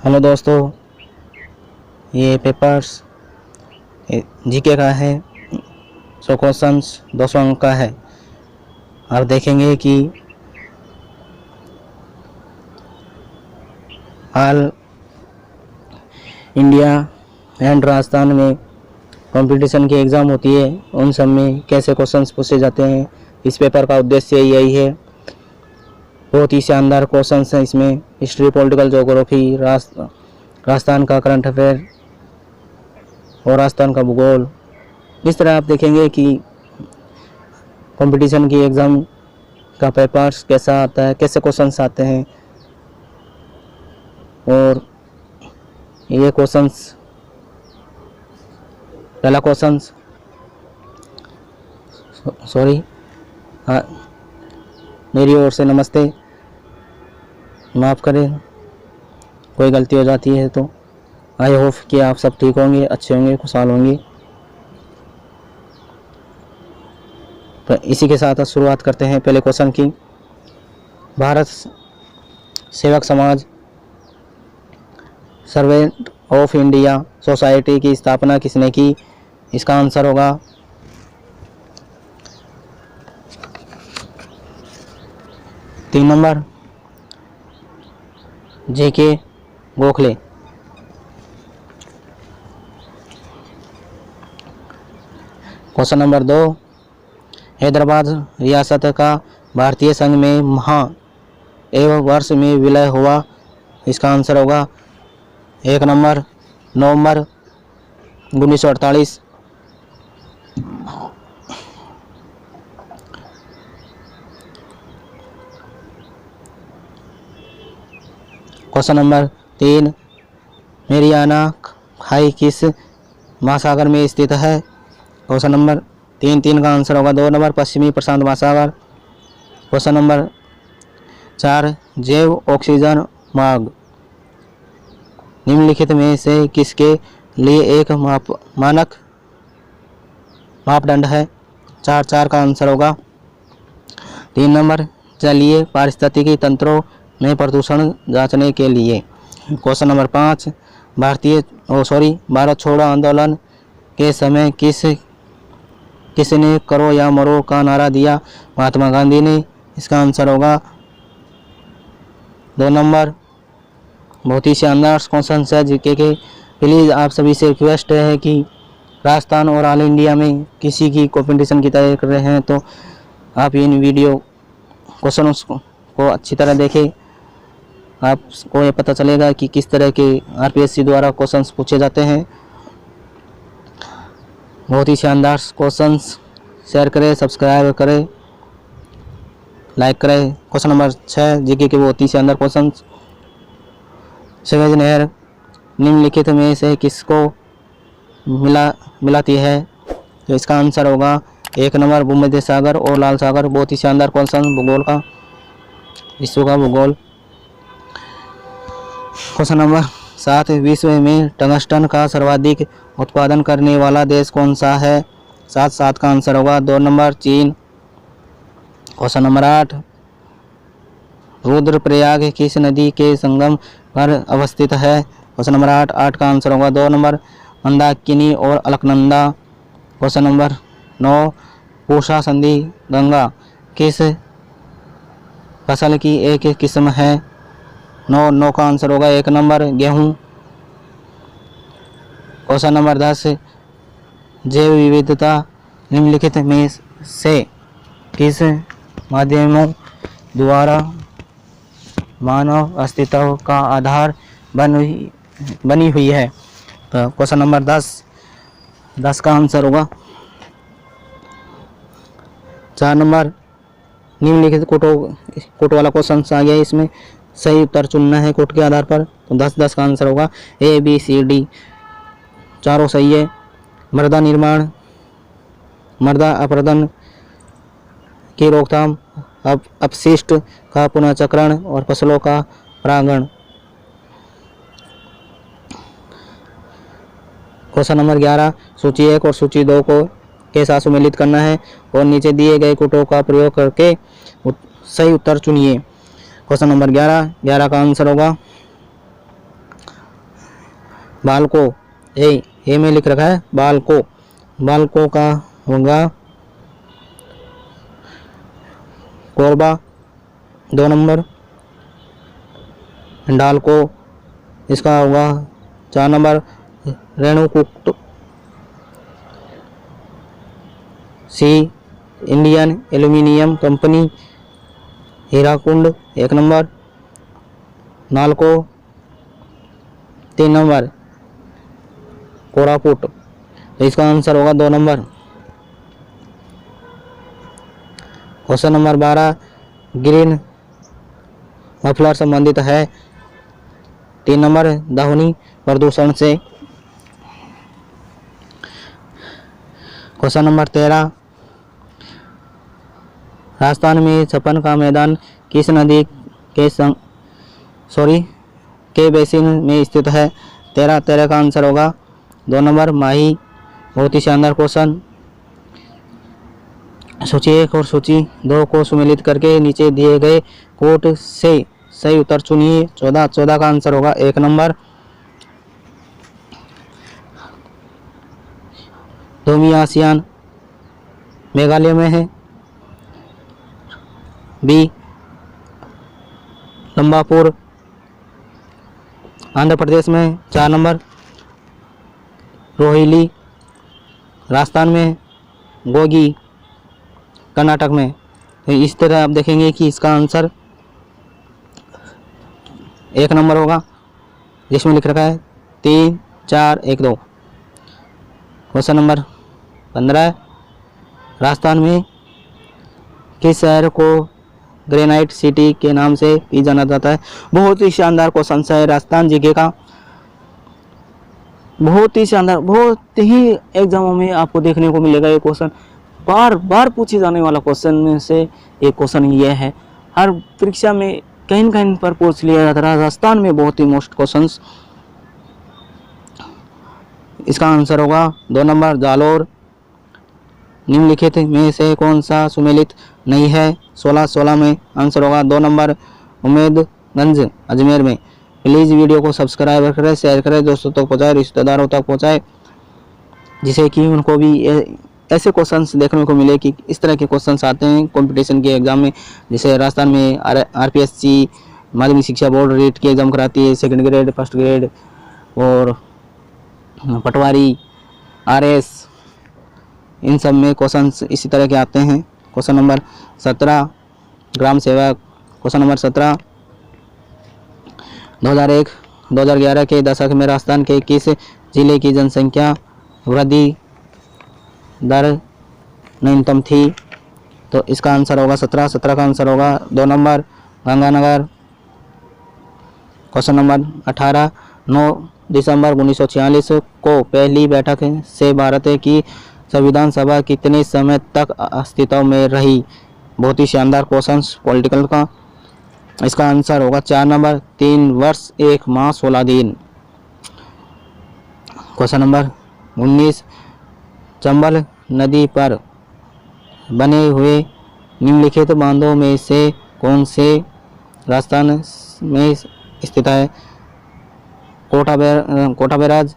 Hello दोस्तों, ये papers GK का है। 100 क्वेश्चंस 200 अंक का है। और देखेंगे कि ऑल इंडिया एंड राजस्थान में कंपटीशन की एग्ज़ाम होती है, उन सब में कैसे क्वेश्चंस पूछे जाते हैं। इस पेपर का उद्देश्य यही है। बहुत ही शानदार क्वेश्चंस हैं इसमें। हिस्ट्री, पॉलिटिकल ज्योग्राफी, राजस्थान का करंट अफेयर और राजस्थान का भूगोल। इस तरह आप देखेंगे कि कंपटीशन की एग्ज़ाम का पेपर्स कैसा आता है, कैसे क्वेश्चंस आते हैं। और ये क्वेश्चंस, पहला क्वेश्चंस मेरी ओर से नमस्ते, माफ़ करें कोई गलती हो जाती है तो। आई होप कि आप सब ठीक होंगे, अच्छे होंगे, खुशहाल होंगे। तो इसी के साथ शुरुआत करते हैं पहले क्वेश्चन की। भारत सेवक समाज सर्वेंट ऑफ इंडिया सोसाइटी की स्थापना किसने की? इसका आंसर होगा 3 नंबर जेके गोखले। क्वेश्चन नंबर 2, हैदराबाद रियासत का भारतीय संघ में माह एवं वर्ष में विलय हुआ। इसका आंसर होगा 1 नंबर नवंबर 1948। क्वेश्चन नंबर 3, मेरियाना खाई किस महासागर में स्थित है? क्वेश्चन नंबर 3 का आंसर होगा 2 नंबर पश्चिमी प्रशांत महासागर। क्वेश्चन नंबर 4, जैव ऑक्सीजन मार्ग निम्नलिखित में से किसके लिए एक मानक मापदंड है? 4 का आंसर होगा 3 नंबर जलीय पारिस्थितिकी तंत्रों में प्रदूषण जांचने के लिए। क्वेश्चन नंबर 5, भारत छोड़ो आंदोलन के समय किसने करो या मरो का नारा दिया? महात्मा गांधी ने। इसका आंसर होगा 2 नंबर। बहुत ही शानदार क्वेश्चन है जीके के। प्लीज़ आप सभी से रिक्वेस्ट है कि राजस्थान और ऑल इंडिया में किसी की कंपटीशन की तैयारी कर रहे हैं तो आप इन वीडियो क्वेश्चन को अच्छी तरह देखें। आपको ये पता चलेगा कि किस तरह के आरपीएससी द्वारा क्वेश्चंस पूछे जाते हैं। बहुत ही शानदार क्वेश्चंस। शेयर करें, सब्सक्राइब करें, लाइक करें। क्वेश्चन नंबर 6 जीके के बहुत ही शानदार क्वेश्चंस। सवेज नहर निम्नलिखित में से किसको मिलाती है? तो इसका आंसर होगा 1 नंबर भूमध्य सागर और लाल सागर। बहुत ही शानदार क्वेश्चन भूगोल का, विश्व का भूगोल। क्वेश्चन नंबर 7, विश्व में टंगस्टन का सर्वाधिक उत्पादन करने वाला देश कौन सा है? 7 का आंसर होगा 2 नंबर चीन। क्वेश्चन नंबर 8, रुद्रप्रयाग किस नदी के संगम पर अवस्थित है? क्वेश्चन नंबर 8 का आंसर होगा 2 नंबर मंदाकिनी और अलकनंदा। क्वेश्चन नंबर 9, पूषा संधि गंगा किस फसल की एक किस्म है? 9 का आंसर होगा 1 नंबर गेहूं। क्वेश्चन नंबर 10, जैव विविधता निम्नलिखित में से किस माध्यमों द्वारा मानव अस्तित्व का आधार बनी हुई है? तो क्वेश्चन नंबर 10 का आंसर होगा 4 नंबर। निम्नलिखित कोट वाला क्वेश्चन आ गया, इसमें सही उत्तर चुनना है कोट के आधार पर। तो 10 का आंसर होगा ABCD, चारों सही है। मृदा निर्माण, मृदा अपरदन की रोकथाम, अपशिष्ट का पुनर्चक्रण और फसलों का परागण। क्वेश्चन नंबर 11, सूची 1 और सूची 2 को के साथ सुमेलित करना है और नीचे दिए गए कोटों का प्रयोग करके सही उत्तर चुनिए। क्वेश्चन नंबर 11 का आंसर होगा बालको, ए में लिख रखा है बालको, बालको का होगा कोरबा 2 नंबर। हिंडाल्को इसका होगा 4 नंबर। रेणुकूट सी Indian aluminium company Hirakud 1 number. NALCO 3 number. Koraput, तो इसका आंसर होगा 2 number. Question number 12 green muffler संबंधित है 3 नंबर ध्वनि प्रदूषण से। क्वेश्चन नंबर 13 राजस्थान में छप्पन का मैदान किस नदी के बेसिन में स्थित है? 13 का आंसर होगा 2 नंबर माही। बहुत ही शानदार क्वेश्चन। सूची 1 और सूची 2 को सुमेलित करके नीचे दिए गए कोट से सही उत्तर चुनिए। 14 का आंसर होगा 1 नंबर। धोमी आसियान मेघालय में है। बी लंबापुर आंध्र प्रदेश में। 4 नंबर रोहिली राजस्थान में। गोगी कर्नाटक में। तो इस तरह आप देखेंगे कि इसका आंसर 1 नंबर होगा जिसमें लिख रखा है 3 4 1 2। क्वेश्चन नंबर 15 राजस्थान में किस शहर को ग्रेनाइट सिटी के नाम से भी जाना जाता है? बहुत ही शानदार क्वेश्चन है राजस्थान जीके का। बहुत ही शानदार, बहुत ही एग्जामों में आपको देखने को मिलेगा ये क्वेश्चन। बार बार पूछे जाने वाला क्वेश्चन में से एक क्वेश्चन ये है। हर परीक्षा में कहीं कहीं पर पूछ लिया जाता है। राजस्थान में बहुत ही मोस्ट क्वेश्चंस। इसका आंसर होगा 2 नंबर जालोर। निम्नलिखित में से कौन सा सुमेलित नहीं है? 16 में आंसर होगा 2 नंबर उम्मेदगंज अजमेर में। प्लीज़ वीडियो को सब्सक्राइब करें, शेयर करें, दोस्तों तक पहुँचाए, रिश्तेदारों तक पहुँचाए, जिससे कि उनको भी ऐसे क्वेश्चंस देखने को मिले कि इस तरह के क्वेश्चंस आते हैं कंपटीशन के एग्जाम में। जैसे राजस्थान में आरपीएससी माध्यमिक शिक्षा बोर्ड रेट की एग्जाम कराती है, 2nd ग्रेड, 1st ग्रेड, और पटवारी, आरएस, इन सब में क्वेश्चंस इसी तरह के आते हैं। क्वेश्चन नंबर 17 ग्राम सेवक। क्वेश्चन नंबर 17 2001-2011 के दशक में राजस्थान के किस जिले की जनसंख्या वृद्धि दर न्यूनतम थी? तो इसका आंसर होगा 17 का आंसर होगा 2 नंबर गंगानगर। क्वेश्चन नंबर 18 9 दिसंबर 1946 को पहली बैठक से भारत की संविधान सभा कितने समय तक अस्तित्व में रही? बहुत ही शानदार क्वेश्चंस पॉलिटिकल का। इसका आंसर होगा 4 नंबर 3 वर्ष 1 माह 16 दिन। क्वेश्चन नंबर 19 चंबल नदी पर बने हुए निम्नलिखित बांधों में से कौन से राजस्थान में स्थित है? कोटा बैराज,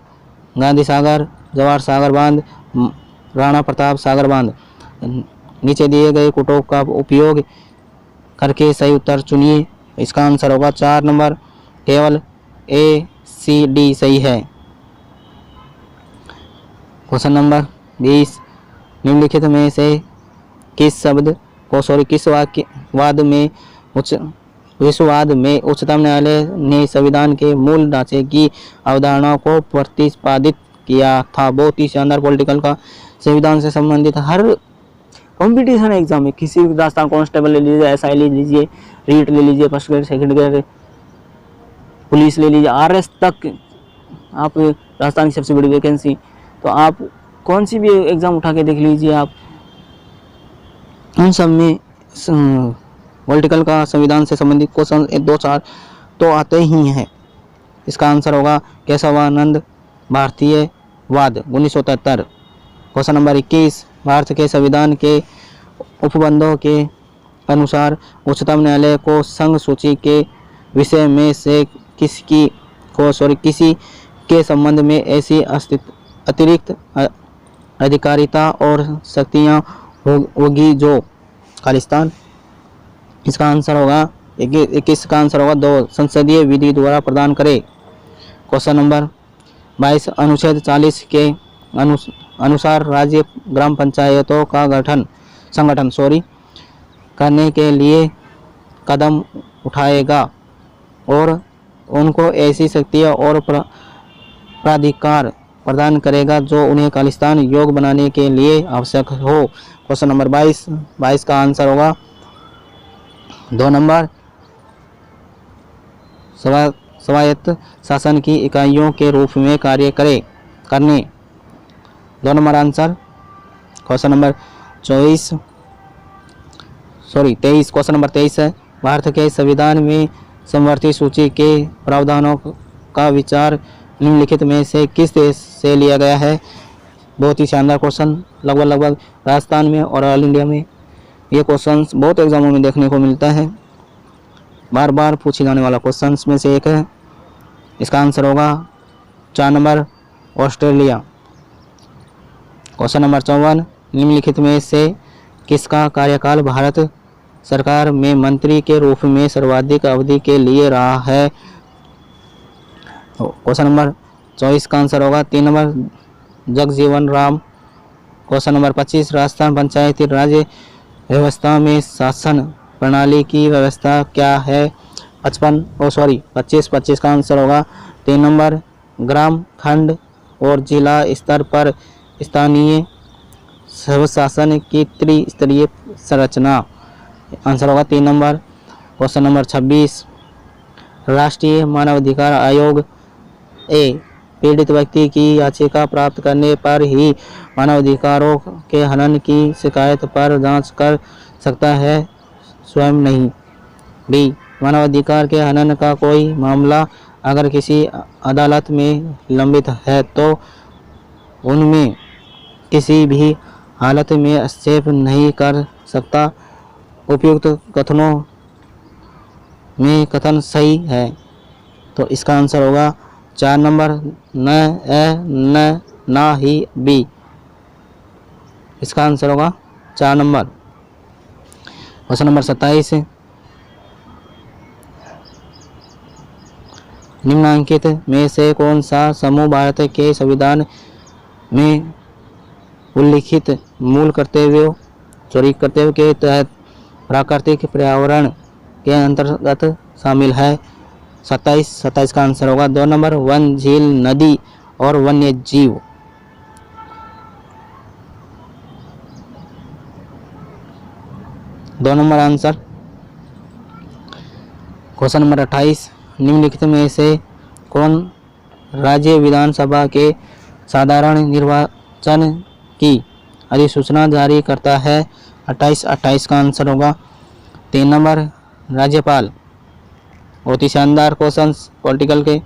गांधी सागर, जवाहर सागर बांध, राणा प्रताप सागर बांध। नीचे दिए गए कोटों का उपयोग करके सही उत्तर चुनिए। इसका आंसर होगा 4 नंबर केवल ACD सही है। क्वेश्चन नंबर 20 निम्नलिखित में से किस विश्ववाद में उच्चतम न्यायालय ने संविधान के मूल ढांचे की अवधारणाओं को प्रतिपादित किया था? बहुत ही शानदार पॉलिटिकल का। संविधान से संबंधित हर कंपटीशन एग्जाम में, किसी भी राजस्थान कांस्टेबल ले लीजिए, SI ले लीजिए, रीट ले लीजिए, 1st grade, 2nd grade, police ले लीजिए, RS तक, आप राजस्थान की सबसे बड़ी वैकेंसी, तो आप कौन सी भी एग्जाम उठा के देख लीजिए, आप उन सब में पॉलिटिकल का संविधान से संबंधित क्वेश्चन 2-4 तो आते ही हैं। इसका आंसर होगा केशवानंद भारतीयवाद 1973। क्वेश्चन नंबर 21 भारत के संविधान के उपबंधों के अनुसार उच्चतम न्यायालय को संघ सूची के विषय में से किसी के संबंध में ऐसी अतिरिक्त अधिकारिता और शक्तियाँ होगी जो खालिस्तान, इसका आंसर होगा 21 का आंसर होगा 2, संसदीय विधि द्वारा प्रदान करे। क्वेश्चन नंबर 22, अनुच्छेद 40 के अनुसार राज्य ग्राम पंचायतों का संगठन करने के लिए कदम उठाएगा और उनको ऐसी शक्तियाँ और प्राधिकार प्रदान करेगा जो उन्हें खालिस्तान योग्य बनाने के लिए आवश्यक हो। क्वेश्चन नंबर 22 का आंसर होगा 2 नंबर, स्वायत्त शासन की इकाइयों के रूप में कार्य करने। 2 number answer. Question number 23 question number 23 है, भारत के संविधान में समवर्ती सूची के प्रावधानों का विचार निम्नलिखित में से किस देश से लिया गया है। बहुत ही शानदार क्वेश्चन, लगभग राजस्थान में और ऑल इंडिया में ये क्वेश्चन बहुत एग्जामों में देखने को मिलता है, बार बार पूछे जाने वाला क्वेश्चन में से एक है। इसका आंसर होगा 4 नंबर, ऑस्ट्रेलिया। क्वेश्चन नंबर 54, निम्नलिखित में से किसका कार्यकाल भारत सरकार में मंत्री के रूप में सर्वाधिक अवधि के लिए रहा है। क्वेश्चन नंबर 24 का आंसर होगा 3 number, Jagjivan Ram. Question number 25, Rajasthan पंचायती राज व्यवस्था में शासन प्रणाली की व्यवस्था क्या है। 25 का आंसर होगा 3 नंबर, ग्राम, खंड और जिला स्तर पर स्थानीय स्वशासन की त्रिस्तरीय संरचना। आंसर होगा 3 नंबर। क्वेश्चन नंबर 26, राष्ट्रीय मानवाधिकार आयोग पीड़ित व्यक्ति की याचिका प्राप्त करने पर ही मानवाधिकारों के हनन की शिकायत पर जांच कर सकता है, स्वयं नहीं। बी, मानवाधिकार के हनन का कोई मामला अगर किसी अदालत में लंबित है तो उनमें किसी भी हालत में हस्तक्षेप नहीं कर सकता। उपयुक्त कथनों में कथन सही है, तो इसका आंसर होगा 4 नंबर, न, ना ही, बी। इसका आंसर होगा 4 नंबर। क्वेश्चन नंबर 27, निम्नलिखित में से कौन सा समूह भारत के संविधान में उल्लिखित मूल कर्तव्यों के तहत प्राकृतिक पर्यावरण के अंतर्गत शामिल है। 27 का आंसर होगा 2 नंबर, वन, झील, नदी और वन्य जीव। दो नंबर आंसर। क्वेश्चन नंबर 28, निम्नलिखित में से कौन राज्य विधानसभा के साधारण निर्वाचन की अधिसूचना जारी करता है। 28 का आंसर होगा 3 नंबर, राज्यपाल। बहुत ही शानदार क्वेश्चंस पॉलिटिकल के,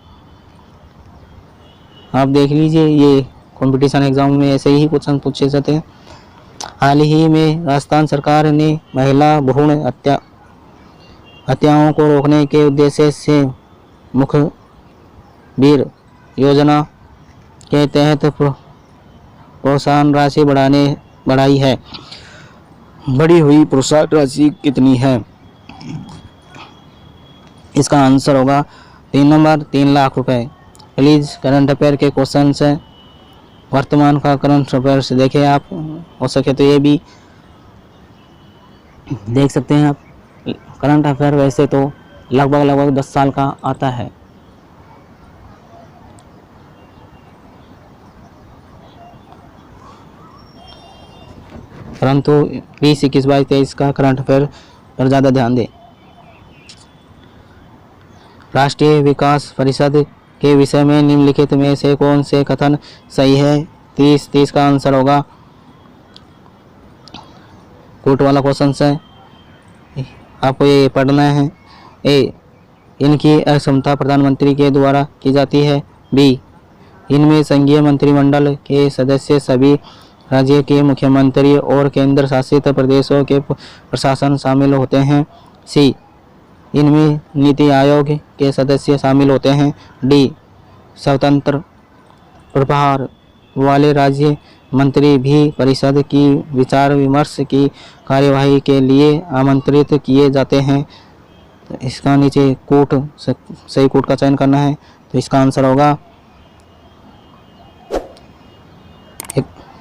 आप देख लीजिए, ये कंपटीशन एग्जाम में ऐसे ही क्वेश्चन पूछे जाते हैं। हाल ही में राजस्थान सरकार ने महिला भ्रूण हत्याओं को रोकने के उद्देश्य से मुखबिर योजना के तहत प्रोत्साहन राशि बढ़ाई है। बढ़ी हुई प्रोत्साहन राशि कितनी है। इसका आंसर होगा 3 नंबर, 3 लाख रुपए। प्लीज करंट अफेयर के क्वेश्चन है, वर्तमान का करंट अफेयर से देखें आप, हो सके तो ये भी देख सकते हैं आप। करंट अफेयर वैसे तो लगभग 10 साल का आता है, परंतु 20, 21, 22, 23 का करंट अफेयर पर ज़्यादा ध्यान दें। राष्ट्रीय विकास परिषद के विषय में निम्नलिखित में से कौन से कथन सही है। 30 का आंसर होगा। कोट वाला क्वेश्चन है, आपको ये पढ़ना है। ए, इनकी अक्षमता प्रधानमंत्री के द्वारा की जाती है। बी, इनमें संघीय मंत्रिमंडल के सदस्य सभी राज्य के मुख्यमंत्री और केंद्र शासित प्रदेशों के प्रशासन शामिल होते हैं। सी, इनमें नीति आयोग के सदस्य शामिल होते हैं। डी, स्वतंत्र प्रभार वाले राज्य मंत्री भी परिषद की विचार विमर्श की कार्यवाही के लिए आमंत्रित किए जाते हैं। तो इसका नीचे कोट, सही कोट का चयन करना है। तो इसका आंसर होगा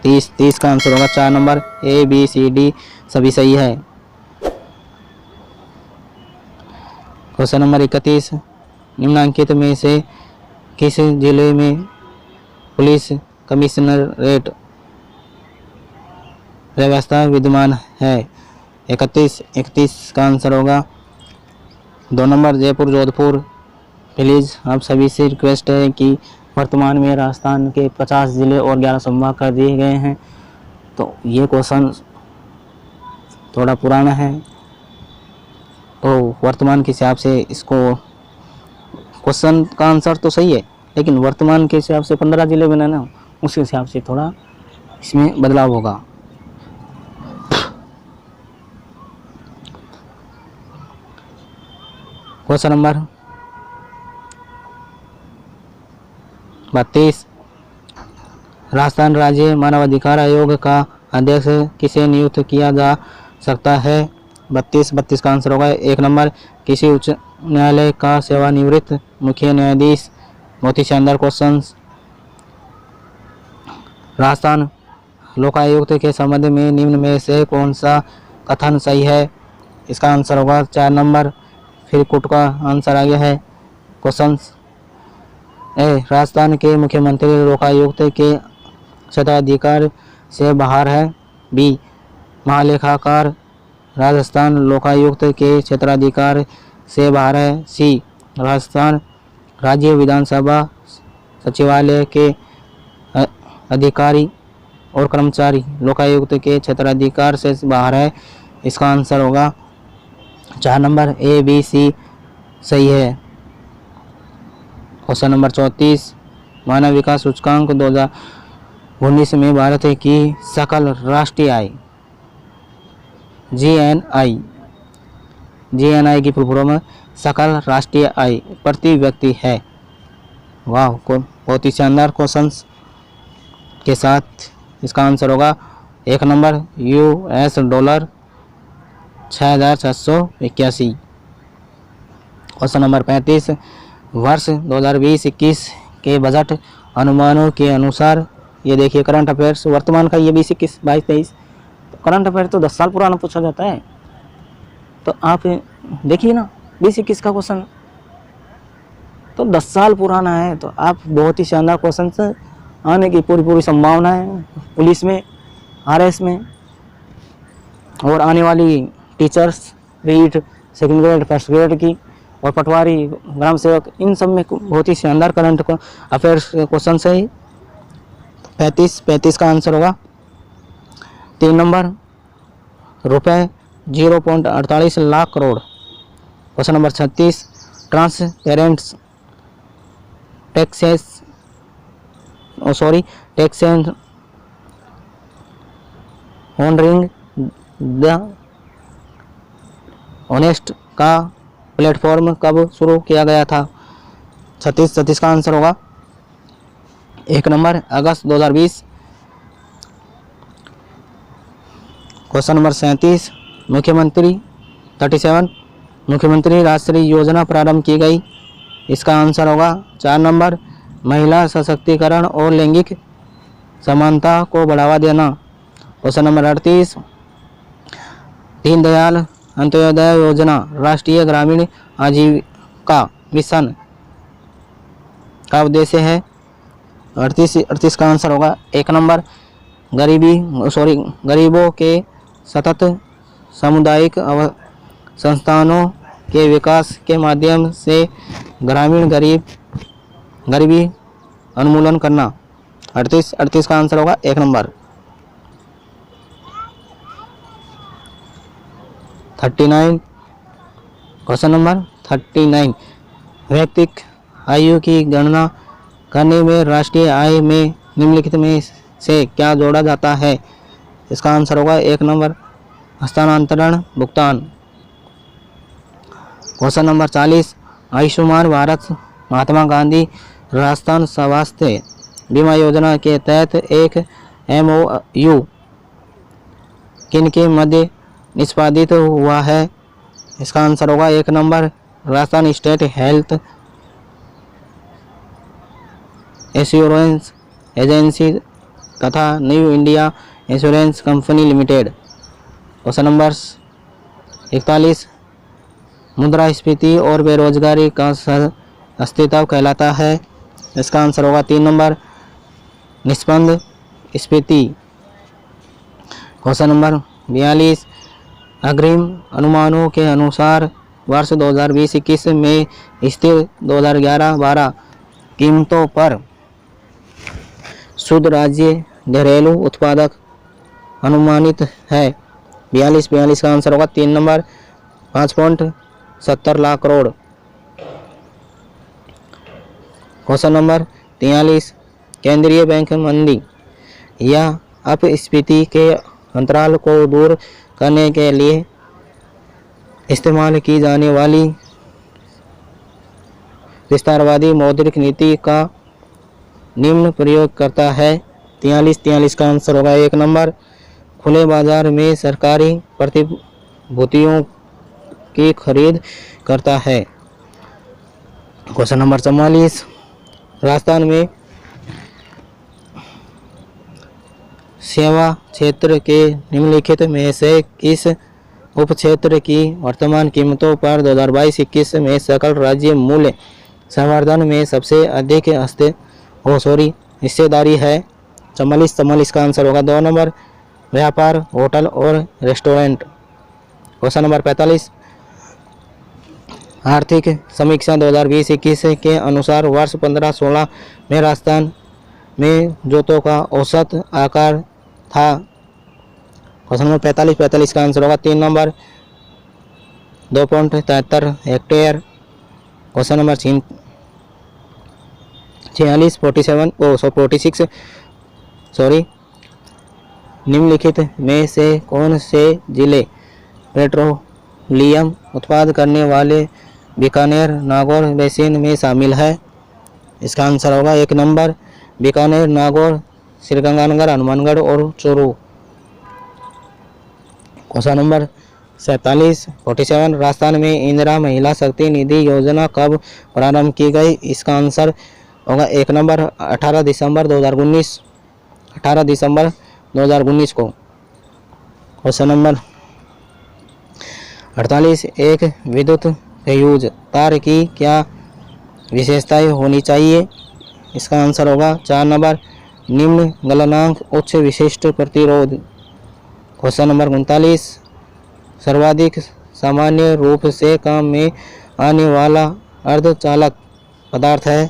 30 का आंसर होगा 4 number. A, B, C, D सभी सही है। क्वेश्चन नंबर 31, निम्नलिखित में से किस जिले में पुलिस कमिश्नरेट व्यवस्था विद्यमान है? 31 का आंसर होगा 2 नंबर जयपुर जोधपुर। प्लीज़ आप सभी से रिक्वेस्ट है कि वर्तमान में राजस्थान के 50 ज़िले और 11 संभाग कर दिए गए हैं। तो ये क्वेश्चन थोड़ा पुराना है, तो वर्तमान के हिसाब से इसको, क्वेश्चन का आंसर तो सही है लेकिन वर्तमान के हिसाब से 15 ज़िले बनाना, उस हिसाब से थोड़ा इसमें बदलाव होगा। क्वेश्चन नंबर 32, राजस्थान राज्य मानवाधिकार आयोग का अध्यक्ष किसे नियुक्त किया जा सकता है? 32 का आंसर होगा 1 नंबर किसी उच्च न्यायालय का सेवानिवृत्त मुख्य न्यायाधीश। बहुत ही शानदार क्वेश्चन। राजस्थान लोकायुक्त के संबंध में निम्न में से कौन सा कथन सही है? इसका आंसर होगा 4 नंबर। फिर कोट का आंसर आ गया है। क्वेश्चन ए, राजस्थान के मुख्यमंत्री लोकायुक्त के क्षेत्राधिकार से बाहर है। बी, महालेखाकार राजस्थान लोकायुक्त के क्षेत्राधिकार से बाहर है। सी, राजस्थान राज्य विधानसभा सचिवालय के अधिकारी और कर्मचारी लोकायुक्त के क्षेत्राधिकार से बाहर है। इसका आंसर होगा 4 नंबर A, B, C सही है। क्वेश्चन नंबर 34, मानव विकास सूचकांक 2019 में भारत की सकल राष्ट्रीय आय GNI की फुल फॉर्म सकल राष्ट्रीय आय प्रति व्यक्ति है। वाह, बहुत ही शानदार क्वेश्चंस के साथ इसका आंसर होगा 1 number US dollar 6,681। Question number 35, वर्ष 2020-21 के बजट अनुमानों के अनुसार, ये देखिए करंट अफेयर्स वर्तमान का, ये 20-21, 22-23 करंट अफेयर तो 10 साल पुराना पूछा जाता है। तो आप देखिए ना 20-21 का क्वेश्चन तो 10 साल पुराना है। तो आप बहुत ही शानदार क्वेश्चन आने की पूरी संभावना है पुलिस में, RS में, और आने वाली teachers REET second grade first grade की और पटवारी ग्राम सेवक, इन सब में बहुत ही शानदार करंट अफेयर्स क्वेश्चन है। 35 का आंसर होगा 3 नंबर रुपए 0.48 lakh crore. Question number 36, transparents taxation honouring the honest का प्लेटफॉर्म कब शुरू किया गया था? 36 का आंसर होगा 1 नंबर अगस्त 2020। क्वेश्चन नंबर 37, मुख्यमंत्री राष्ट्रीय योजना प्रारंभ की गई। इसका आंसर होगा 4 नंबर महिला सशक्तिकरण और लैंगिक समानता को बढ़ावा देना। क्वेश्चन नंबर 38, दीनदयाल अंत्योदय योजना राष्ट्रीय ग्रामीण आजीविका मिशन का उद्देश्य है। 38 का आंसर होगा 1 नंबर गरीबों के सतत सामुदायिक संस्थानों के विकास के माध्यम से ग्रामीण गरीबी उन्मूलन करना। 38 का आंसर होगा 1 नंबर। 39, क्वेश्चन नंबर 39, व्यक्तिगत आयु की गणना करने में राष्ट्रीय आय में निम्नलिखित में से क्या जोड़ा जाता है? इसका आंसर होगा 1 नंबर हस्तांतरण भुगतान। क्वेश्चन नंबर 40, आयुष्मान भारत महात्मा गांधी राष्ट्रीय स्वास्थ्य बीमा योजना के तहत एक MOU किन के मध्य निष्पादित हुआ है? इसका आंसर होगा 1 number Rajasthan state health assurance agency तथा new India insurance company limited. Question number 41 मुद्रास्फीति और बेरोजगारी का अस्तित्व कहलाता है? इसका आंसर होगा 3 नंबर निष्पन्द स्फीति। क्वेश्चन नंबर 42 अग्रिम अनुमानों के अनुसार वर्ष 2020-21 में स्थिर 2011-12 कीमतों पर शुद्ध राज्य घरेलू उत्पादक अनुमानित है? 42 का आंसर होगा 3 number 5.70 lakh crore. Question number 43 केंद्रीय बैंक मंदी या अपस्फीति के अंतराल को दूर करने के लिए इस्तेमाल की जाने वाली विस्तारवादी मौद्रिक नीति का निम्न प्रयोग करता है? 43 का आंसर होगा 1 नंबर खुले बाजार में सरकारी प्रतिभूतियों की खरीद करता है। क्वेश्चन नंबर 44 राजस्थान में सेवा क्षेत्र के निम्नलिखित में से किस उप क्षेत्र की वर्तमान कीमतों पर 2022-21 में सकल राज्य मूल्य संवर्धन में सबसे अधिक हिस्सेदारी है? 44 का आंसर होगा 2 नंबर व्यापार होटल और रेस्टोरेंट। क्वेश्चन नंबर 45 आर्थिक समीक्षा 2020-21 के अनुसार वर्ष 15-16 में राजस्थान में जोतों का औसत आकार था? क्वेश्चन नंबर 45 का आंसर होगा 3 नंबर 2.73 हेक्टेयर। क्वेश्चन नंबर 46 निम्नलिखित में से कौन से जिले पेट्रोलियम उत्पाद करने वाले बीकानेर नागौर बेसिन में शामिल है? इसका आंसर होगा 1 नंबर बीकानेर नागौर श्रीगंगानगर हनुमानगढ़ और चूरू। क्वेश्चन नंबर 47 राजस्थान में इंदिरा महिला शक्ति निधि योजना कब प्रारंभ की गई? इसका आंसर होगा 1 नंबर 18 दिसंबर 2019 को। क्वेश्चन नंबर 48 एक विद्युत फ्यूज तार की क्या विशेषताएं होनी चाहिए? इसका आंसर होगा 4 नंबर निम्न गलनांक उच्च विशिष्ट प्रतिरोध। क्वेश्चन नंबर 39 सर्वाधिक सामान्य रूप से काम में आने वाला अर्धचालक पदार्थ है?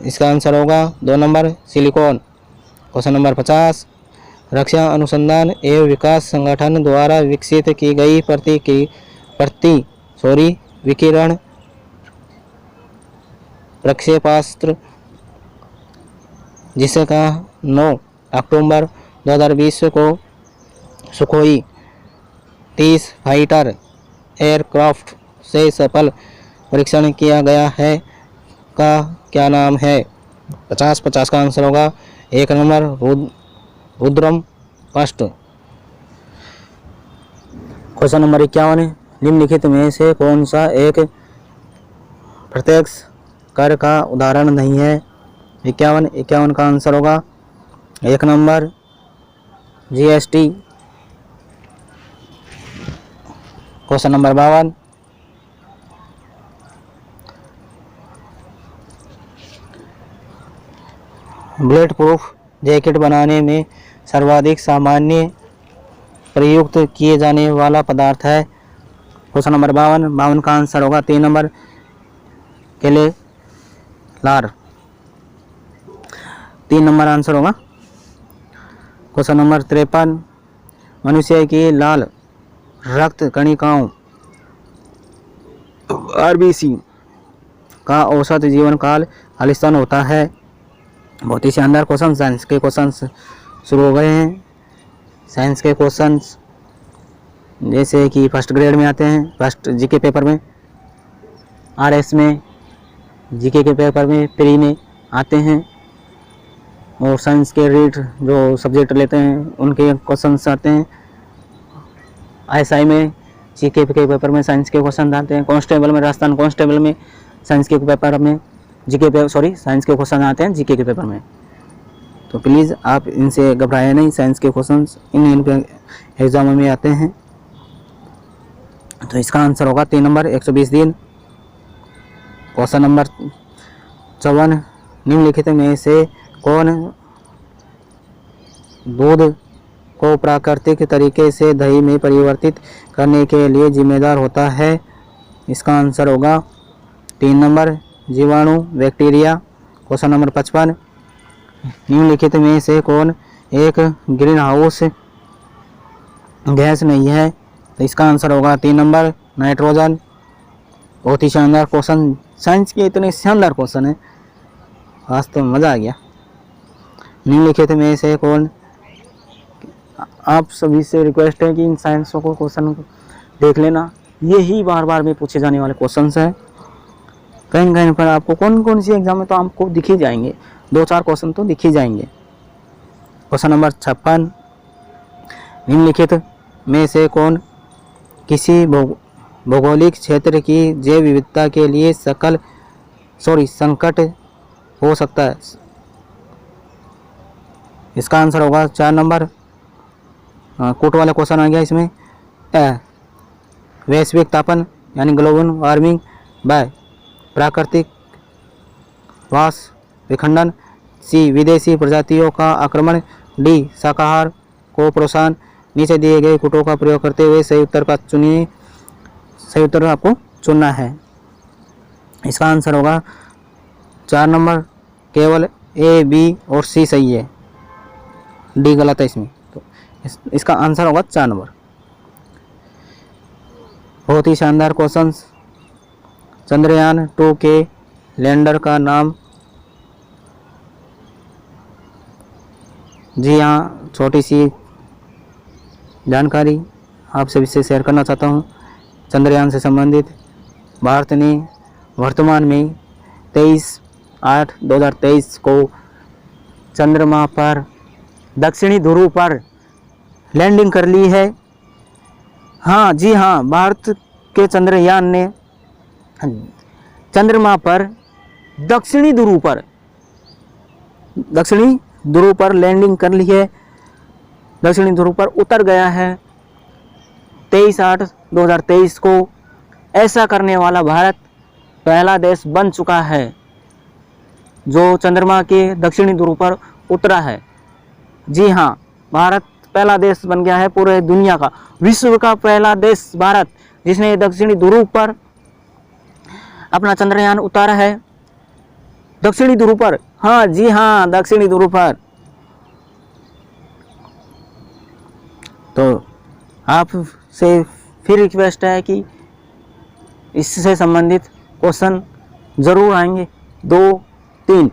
इसका आंसर होगा 2 नंबर सिलिकॉन। क्वेश्चन नंबर 50 रक्षा अनुसंधान एवं विकास संगठन द्वारा विकसित की गई विकिरण प्रक्षेपास्त्र जिसका 9 अक्टूबर 2020 को सुखोई 30 फाइटर एयरक्राफ्ट से सफल परीक्षण किया गया है का क्या नाम है? 50 का आंसर होगा 1 number Rudram first. Question number 51 निम्नलिखित में से कौन सा एक प्रत्यक्ष कर का उदाहरण नहीं है? 51 का आंसर होगा 1 number GST। Question number 52 bullet proof jacket बनाने में सर्वाधिक सामान्य प्रयुक्त किए जाने वाला पदार्थ है? क्वेश्चन नंबर 52 का आंसर होगा 3 नंबर केलेलार। 3 नंबर आंसर होगा। क्वेश्चन नंबर 53 मनुष्य की लाल रक्त कणिकाओं RBC का औसत जीवन काल 40 दिन होता है? बहुत ही शानदार क्वेश्चन। साइंस के क्वेश्चन शुरू हो गए हैं। साइंस के क्वेश्चंस जैसे कि फर्स्ट ग्रेड में आते हैं, फर्स्ट जीके पेपर में, RS में, जीके के पेपर में, प्री में आते हैं। और साइंस के रीड जो सब्जेक्ट लेते हैं उनके क्वेश्चंस आते हैं। आईएसआई में जीके के पेपर में साइंस के क्वेश्चन आते हैं। कांस्टेबल में, राजस्थान कांस्टेबल में साइंस के पेपर में साइंस के क्वेश्चन आते हैं जीके के पेपर में। तो प्लीज़ आप इनसे घबराएं नहीं, साइंस के क्वेश्चंस इन एग्जामों में आते हैं। तो इसका आंसर होगा 3 नंबर 120 दिन। क्वेश्चन नंबर 54, निम्नलिखित में से कौन दूध को प्राकृतिक तरीके से दही में परिवर्तित करने के लिए जिम्मेदार होता है? इसका आंसर होगा 3 नंबर जीवाणु, बैक्टीरिया। क्वेश्चन नंबर 55, निम्नलिखित में से कौन एक ग्रीन हाउस गैस नहीं है? तो इसका आंसर होगा 3 नंबर नाइट्रोजन। बहुत ही शानदार क्वेश्चन, साइंस के इतने शानदार क्वेश्चन है, आज तो मज़ा आ गया। निम्नलिखित में से कौन, आप सभी से रिक्वेस्ट है कि इन साइंसों को क्वेश्चन को देख लेना, यही बार बार में पूछे जाने वाले क्वेश्चंस हैं। कहीं कहीं पर आपको कौन कौन सी एग्जाम में तो आपको दिख ही जाएंगे, 2-4 क्वेश्चन तो दिख ही जाएंगे। क्वेश्चन नंबर 56, निम्नलिखित में से कौन किसी भौगोलिक क्षेत्र की जैव विविधता के लिए संकट हो सकता है? इसका आंसर होगा 4 नंबर, कोट वाला क्वेश्चन आ गया इसमें, वैश्विक तापन यानी ग्लोबल वार्मिंग, बाय प्राकृतिक वास विखंडन, सी विदेशी प्रजातियों का आक्रमण, डी शाकाहार को प्रोत्साहन। नीचे दिए गए कोटों का प्रयोग करते हुए सही उत्तर का चुनिए। सही उत्तर आपको चुनना है। इसका आंसर होगा 4 नंबर, केवल ए, बी और सी सही है, डी गलत है इसमें। तो इसका आंसर होगा 4 नंबर। बहुत ही शानदार क्वेश्चन। चंद्रयान 2 के लैंडर का नाम, जी हाँ, छोटी सी जानकारी आप सभी से शेयर करना चाहता हूँ। चंद्रयान से संबंधित भारत ने वर्तमान में 23/8/2023 को चंद्रमा पर दक्षिणी ध्रुव पर लैंडिंग कर ली है। हाँ जी हाँ, भारत के चंद्रयान ने चंद्रमा पर दक्षिणी ध्रुव पर लैंडिंग कर ली है, दक्षिणी ध्रुव पर उतर गया है 23/8/2023 को। ऐसा करने वाला भारत पहला देश बन चुका है जो चंद्रमा के दक्षिणी ध्रुव पर उतरा है। जी हाँ, भारत पहला देश बन गया है पूरे दुनिया का, विश्व का पहला देश भारत, जिसने दक्षिणी ध्रुव पर अपना चंद्रयान उतारा है। दक्षिणी ध्रुव पर, हाँ जी हाँ, दक्षिणी ध्रुव पर। तो आप से फिर रिक्वेस्ट है कि इससे संबंधित क्वेश्चन ज़रूर आएंगे 2-3।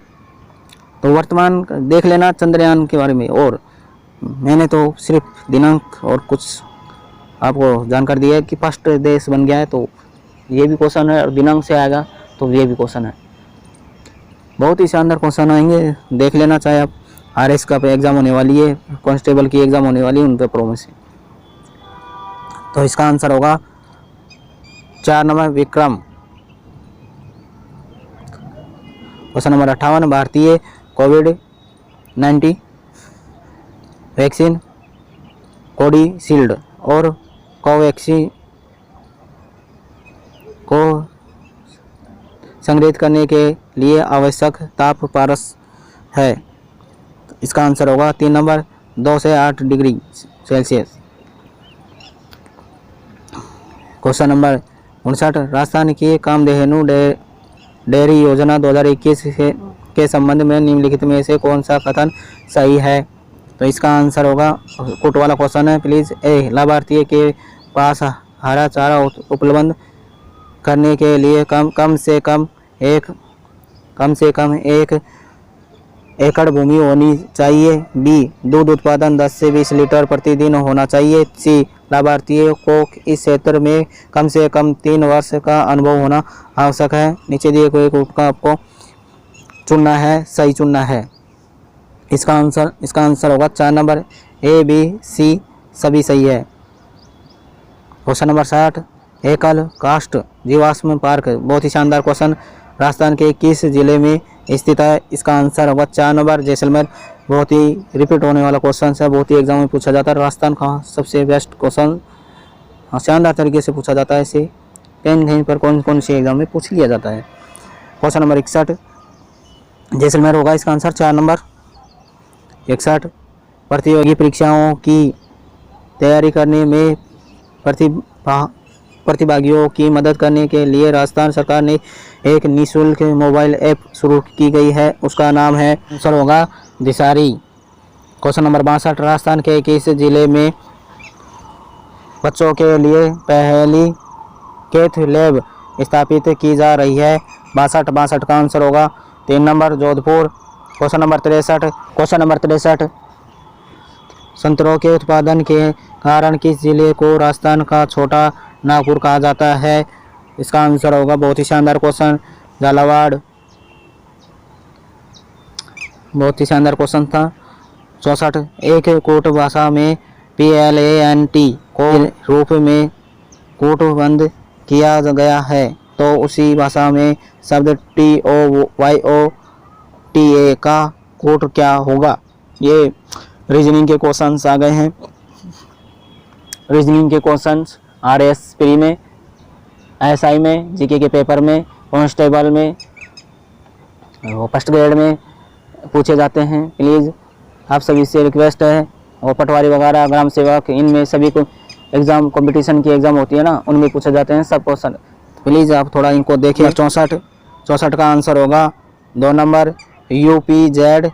तो वर्तमान देख लेना चंद्रयान के बारे में। और मैंने तो सिर्फ दिनांक और कुछ आपको जानकारी दी है कि फर्स्ट देश बन गया है, तो ये भी क्वेश्चन है, और दिनांक से आएगा तो ये भी क्वेश्चन है। बहुत ही शानदार क्वेश्चन आएंगे, देख लेना। चाहे आप आरएस का एग्ज़ाम होने वाली है, कांस्टेबल की एग्ज़ाम होने वाली है, उन पेपरों में से। तो इसका आंसर होगा 4 नंबर विक्रम। क्वेश्चन नंबर 58, भारतीय कोविड-19 वैक्सीन कोविशील्ड और कोवैक्सीन को संग्रहित करने के लिए आवश्यक ताप पारस है? इसका आंसर होगा 3 नंबर 2 से 8 degree Celsius. Question number 59, Rajasthan की कामधेनु डेयरी योजना 2021 के संबंध में निम्नलिखित में से कौन सा कथन सही है? तो इसका आंसर होगा, कोट वाला क्वेश्चन है प्लीज़, ए लाभार्थी के पास हरा चारा उपलब्ध करने के लिए कम से कम एक एकड़ भूमि होनी चाहिए। बी दूध उत्पादन 10 से 20 लीटर प्रतिदिन होना चाहिए। सी लाभार्थियों को इस क्षेत्र में कम से कम 3 वर्ष का अनुभव होना आवश्यक है। नीचे दिए गए कोट का आपको चुनना है, सही चुनना है। इसका आंसर होगा 4 नंबर ए बी सी सभी सही है। क्वेश्चन नंबर 60, एकल कास्ट जीवाश्म पार्क, बहुत ही शानदार क्वेश्चन, राजस्थान के किस जिले में स्थित है? इसका आंसर होगा 4 नंबर जैसलमेर। बहुत ही रिपीट होने वाला क्वेश्चन है, बहुत ही एग्जाम में पूछा जाता है। राजस्थान का सबसे बेस्ट क्वेश्चन शानदार तरीके से पूछा जाता है, इसे कहीं पर कौन से एग्जाम में पूछ लिया जाता है। क्वेश्चन नंबर 61, जैसलमेर होगा इसका आंसर 4 नंबर। 61, प्रतियोगी परीक्षाओं की तैयारी करने में प्रतिभागियों की मदद करने के लिए राजस्थान सरकार ने एक निःशुल्क मोबाइल ऐप शुरू की गई है, उसका नाम है, आंसर होगा दिशारी। क्वेश्चन नंबर 62, राजस्थान के किस जिले में बच्चों के लिए पहली कैथ लैब स्थापित की जा रही है? 62 का आंसर होगा 3 नंबर जोधपुर। क्वेश्चन नंबर 63, संतरों के उत्पादन के कारण किस जिले को राजस्थान का छोटा नागपुर कहा जाता है? इसका आंसर होगा, बहुत ही शानदार क्वेश्चन, झालावाड़। बहुत ही शानदार क्वेश्चन था। 64, एक कोट भाषा में PLANT को रूप में कूटबंद किया गया है, तो उसी भाषा में शब्द TOYOTA का कूट क्या होगा? ये रीजनिंग के क्वेश्चंस आ गए हैं। रीजनिंग के क्वेश्चंस RS प्री में, SI में, GK के पेपर में, कांस्टेबल में, फर्स्ट ग्रेड में पूछे जाते हैं। प्लीज़ आप सभी से रिक्वेस्ट है, और पटवारी वगैरह, ग्राम सेवक, इनमें सभी को एग्ज़ाम, कंपटीशन की एग्ज़ाम होती है ना, उनमें पूछे जाते हैं सब क्वेश्चन। प्लीज़ आप थोड़ा इनको देखिए। 64 का आंसर होगा 2 नंबर UPZPUB।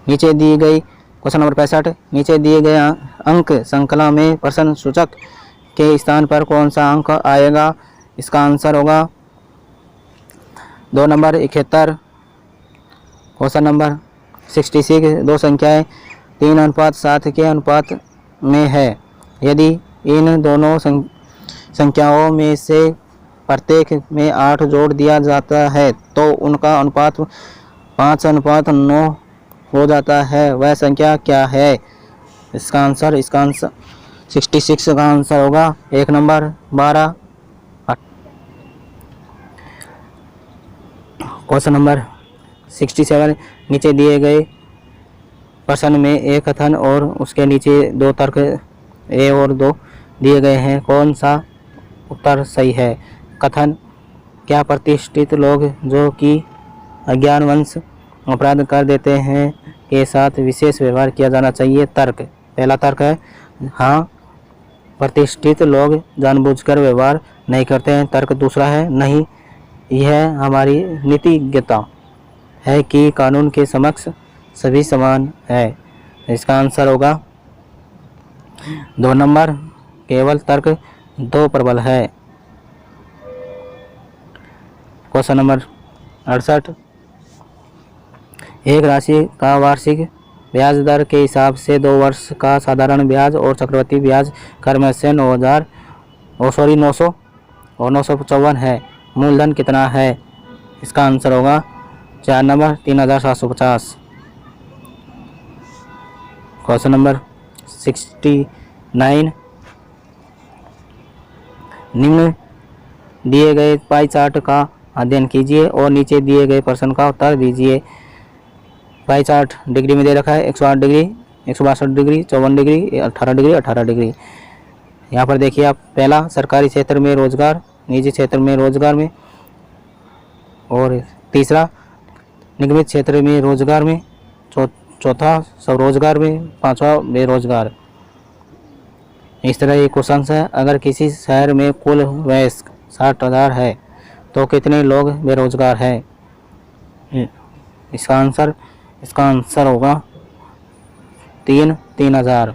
नीचे दी गई क्वेश्चन नंबर 65, नीचे दिए गए अंक श्रृंखला में प्रश्न सूचक के स्थान पर कौन सा अंक आएगा? इसका आंसर होगा 2 नंबर 71। क्वेश्चन नंबर 66, दो संख्याएं 3:7 के अनुपात में है, यदि इन दोनों संख्याओं में से प्रत्येक में 8 जोड़ दिया जाता है तो उनका अनुपात 5:9 हो जाता है, वह संख्या क्या है? इसका आंसर 66 का आंसर होगा 1 नंबर 12। क्वेश्चन नंबर 67, नीचे दिए गए प्रश्न में एक कथन और उसके नीचे 2 तर्क A और 2 दिए गए हैं, कौन सा उत्तर सही है? कथन, क्या प्रतिष्ठित लोग जो कि अज्ञानवश अपराध कर देते हैं के साथ विशेष व्यवहार किया जाना चाहिए? तर्क, पहला तर्क है हाँ, प्रतिष्ठित लोग जानबूझकर व्यवहार नहीं करते हैं। तर्क दूसरा है नहीं, यह हमारी नीतिज्ञता है कि कानून के समक्ष सभी समान है। इसका आंसर होगा 2 नंबर, केवल तर्क 2 प्रबल है। क्वेश्चन नंबर 68, एक राशि का वार्षिक ब्याज दर के हिसाब से 2 वर्ष का साधारण ब्याज और चक्रवृद्धि ब्याज क्रम से 900 और 955 है, मूलधन कितना है? इसका आंसर होगा 4 नंबर 3750। क्वेश्चन नंबर 69, निम्न दिए गए पाई चार्ट का अध्ययन कीजिए और नीचे दिए गए प्रश्न का उत्तर दीजिए। पाई चार्ट डिग्री में दे रखा है 108 degree, 162 degree, 54 degree, 18 degree, 18 degree. यहाँ पर देखिए आप, पहला सरकारी क्षेत्र में रोजगार, निजी क्षेत्र में रोजगार में, और तीसरा निगमित क्षेत्र में रोजगार में, चौथा स्वरोजगार में, पांचवा बेरोजगार। इस तरह ये क्वेश्चन है। अगर किसी शहर में कुल वयस्क 60,000 है तो कितने लोग बेरोजगार हैं? इसका आंसर होगा 3,000।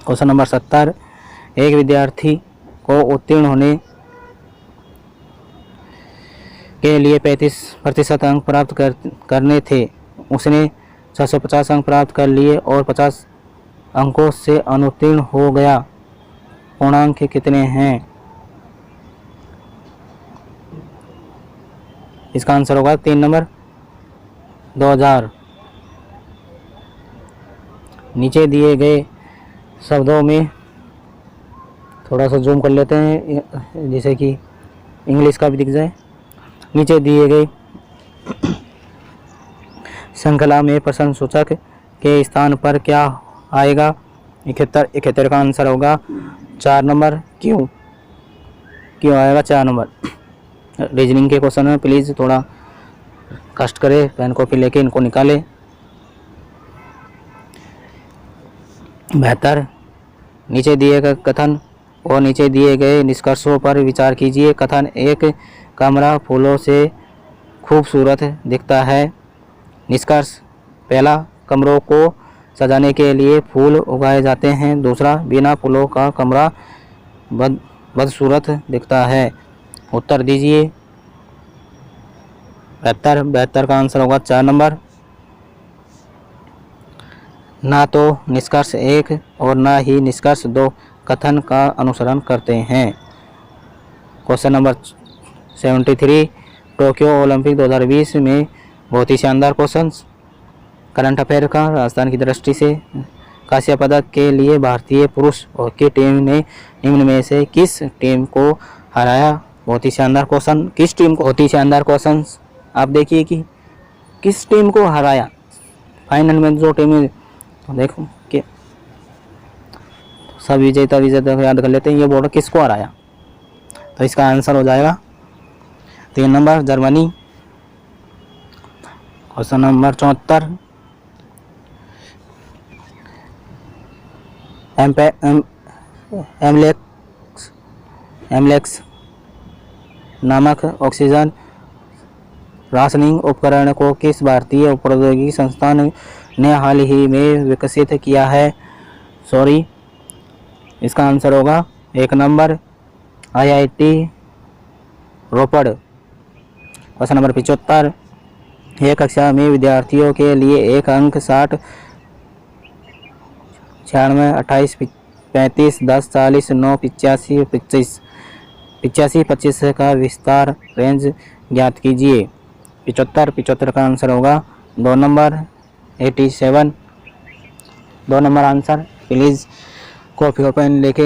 क्वेश्चन नंबर 70, एक विद्यार्थी को उत्तीर्ण होने के लिए 35% अंक प्राप्त करने थे, उसने 650 अंक प्राप्त कर लिए और 50 अंकों से अनुत्तीर्ण हो गया, पूर्णांक कितने हैं? इसका आंसर होगा 3 नंबर 2000। नीचे दिए गए शब्दों में थोड़ा सा जूम कर लेते हैं जिससे कि इंग्लिश का भी दिख जाए। नीचे दिए गए श्रृंखला में प्रश्न सूचक के स्थान पर क्या आएगा? 71 का आंसर होगा 4 नंबर क्यों आएगा 4 नंबर। रीजनिंग के क्वेश्चन में प्लीज़ थोड़ा कष्ट करें, पेन कॉपी लेके इनको निकालें। 72 नीचे दिए गए कथन और नीचे दिए गए निष्कर्षों पर विचार कीजिए। कथन: एक कमरा फूलों से खूबसूरत दिखता है। निष्कर्ष: पहला, कमरों को सजाने के लिए फूल उगाए जाते हैं। दूसरा, बिना फूलों का कमरा बदसूरत दिखता है। उत्तर दीजिए। 72 का आंसर होगा 4 नंबर। ना तो निष्कर्ष 1 और ना ही निष्कर्ष 2 कथन का अनुसरण करते हैं। क्वेश्चन नंबर 73 टोक्यो ओलंपिक 2020 में बहुत ही शानदार क्वेश्चन करंट अफेयर का। राजस्थान की दृष्टि से कांस्य पदक के लिए भारतीय पुरुष हॉकी टीम ने निम्न में से किस टीम को हराया? बहुत ही शानदार क्वेश्चन। किस टीम को? बहुत ही शानदार क्वेश्चन। आप देखिए कि किस टीम को हराया फाइनल में जो टीम, देखो कि सब विजेता को याद कर लेते हैं। ये बोर्ड किसको हराया? तो इसका आंसर हो जाएगा 3 नंबर जर्मनी। क्वेश्चन नंबर 74 एमलेक्स नामक ऑक्सीजन राशनिंग उपकरण को किस भारतीय प्रौद्योगिकी संस्थान ने हाल ही में विकसित किया है? इसका आंसर होगा 1 नंबर IIT रोपड़। क्वेश्चन नंबर 75 एक कक्षा में विद्यार्थियों के लिए एक अंक 60 96 28 35 10 40 9 85 25 का विस्तार रेंज ज्ञात कीजिए। 75 का आंसर होगा 2 number 87। 2 number answer. Please copy और पेन लेके